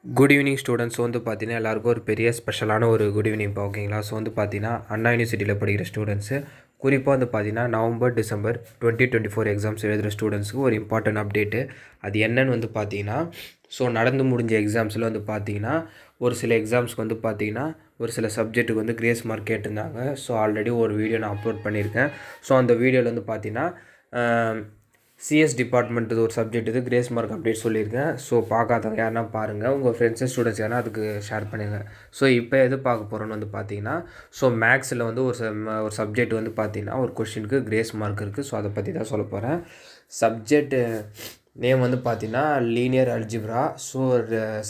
Good evening students வந்து பார்த்தீங்கன்னா எல்லாருக்கும் ஒரு பெரிய ஸ்பெஷலான ஒரு குட் ஈவினிங் இப்போ ஓகேங்களா. ஸோ வந்து பார்த்தீங்கன்னா அண்ணா யூனிவர்சிட்டியில் படிக்கிற ஸ்டூடெண்ட்ஸு குறிப்பாக வந்து பார்த்தீங்கன்னா நவம்பர் டிசம்பர் 2024 எக்ஸாம்ஸ் எழுதுகிற ஸ்டூடெண்ட்ஸுக்கு ஒரு இம்பார்ட்டன்ட் அப்டேட்டு. அது என்னன்னு வந்து பார்த்தீங்கன்னா, ஸோ நடந்து முடிஞ்ச எக்ஸாம்ஸில் வந்து பார்த்தீங்கன்னா ஒரு சில எக்ஸாம்ஸ்க்கு வந்து பார்த்தீங்கன்னா ஒரு சில சப்ஜெக்ட்டுக்கு வந்து கிரேஸ் மார்க் கேட்டிருந்தாங்க. ஸோ ஆல்ரெடி ஒரு வீடியோ நான் அப்லோட் பண்ணியிருக்கேன். ஸோ அந்த வீடியோவில் வந்து பார்த்தீங்கன்னா சிஎஸ் டிபார்ட்மெண்ட் ஒரு சப்ஜெக்ட் இது கிரேஸ் மார்க் அப்டேட் சொல்லியிருக்கேன். ஸோ பார்க்காதவங்க யாருன்னா பாருங்கள், உங்கள் ஃப்ரெண்ட்ஸு ஸ்டூடெண்ட்ஸ் யாருன்னா அதுக்கு ஷேர் பண்ணுங்கள். ஸோ இப்போ எது பார்க்க போகிறோன்னு வந்து பார்த்தீங்கன்னா, ஸோ மேக்ஸில் வந்து ஒரு சப்ஜெக்ட் வந்து பார்த்தீங்கன்னா ஒரு கொஷினுக்கு கிரேஸ் மார்க் இருக்குது. ஸோ அதை பற்றி தான் சொல்ல போகிறேன். சப்ஜெக்ட் நேம் வந்து பார்த்தீங்கன்னா லீனியர் அல்ஜிப்ரா. ஸோ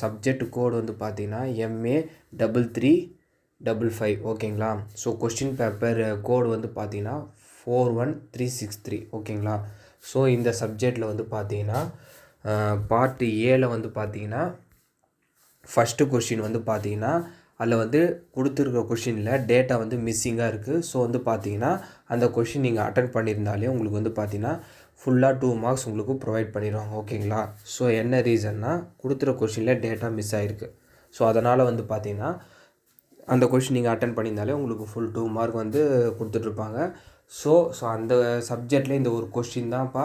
சப்ஜெக்ட் கோடு வந்து பார்த்தீங்கன்னா MA335 ஓகேங்களா. ஸோ கொஸ்டின் பேப்பர் கோடு வந்து பார்த்தீங்கன்னா 41363 ஓகேங்களா. ஸோ இந்த சப்ஜெக்டில் வந்து பார்த்தீங்கன்னா பார்ட் ஏல வந்து பார்த்தீங்கன்னா ஃபஸ்ட்டு கொஷின் வந்து பார்த்தீங்கன்னா அதில் வந்து கொடுத்துருக்க கொஷினில் டேட்டா வந்து மிஸ்ஸிங்காக இருக்குது. ஸோ வந்து பார்த்தீங்கன்னா அந்த கொஷின் நீங்கள் அட்டன் பண்ணியிருந்தாலே உங்களுக்கு வந்து பார்த்தீங்கன்னா ஃபுல்லாக 2 மார்க்ஸ் உங்களுக்கு ப்ரொவைட் பண்ணிடுவாங்க ஓகேங்களா. ஸோ என்ன ரீசன்னா கொடுத்துருக்க கொஷினில் டேட்டா மிஸ் ஆகிருக்கு. ஸோ அதனால் வந்து பார்த்தீங்கன்னா அந்த கொஷின் நீங்கள் அட்டன் பண்ணியிருந்தாலே உங்களுக்கு ஃபுல் 2 மார்க் வந்து கொடுத்துட்ருப்பாங்க. ஸோ அந்த சப்ஜெக்டில் இந்த ஒரு கொஷின் தான்ப்பா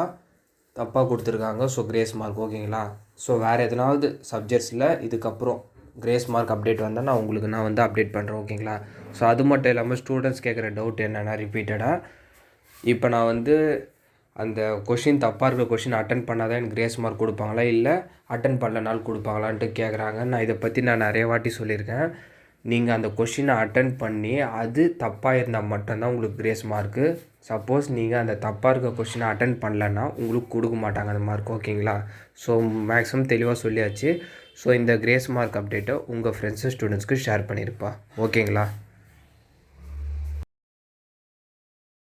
தப்பாக கொடுத்துருக்காங்க. ஸோ கிரேஸ் மார்க் ஓகேங்களா. ஸோ வேறு எதனாவது சப்ஜெக்ட்ஸில் இதுக்கப்புறம் கிரேஸ் மார்க் அப்டேட் வந்தால் நான் வந்து அப்டேட் பண்ணுறேன் ஓகேங்களா. ஸோ அது மட்டும் இல்லாமல் ஸ்டூடெண்ட்ஸ் கேட்குற டவுட் என்னென்னா ரிப்பீட்டடாக இப்போ நான் வந்து அந்த கொஷின் தப்பாக இருக்கிற கொஷின் அட்டன் பண்ணால் தான் எனக்கு கிரேஸ் மார்க் கொடுப்பாங்களா, இல்லை அட்டன் பண்ணலனாலும் கொடுப்பாங்களான்ட்டு கேட்குறாங்க. நான் இதை பற்றி நிறைய வாட்டி சொல்லியிருக்கேன். நீங்கள் அந்த கொஷினை அட்டன் பண்ணி அது தப்பாக இருந்தால் மட்டும்தான் உங்களுக்கு கிரேஸ் மார்க்கு. சப்போஸ் நீங்கள் அந்த தப்பாக இருக்க கொஷினை அட்டன் பண்ணலன்னா உங்களுக்கு கொடுக்க மாட்டாங்க அந்த மார்க் ஓகேங்களா. ஸோ மேக்ஸிமம் தெளிவாக சொல்லியாச்சு. ஸோ இந்த கிரேஸ் மார்க் அப்டேட்டை உங்கள் ஃப்ரெண்ட்ஸு ஸ்டூடெண்ட்ஸ்க்கு ஷேர் பண்ணியிருப்பா ஓகேங்களா.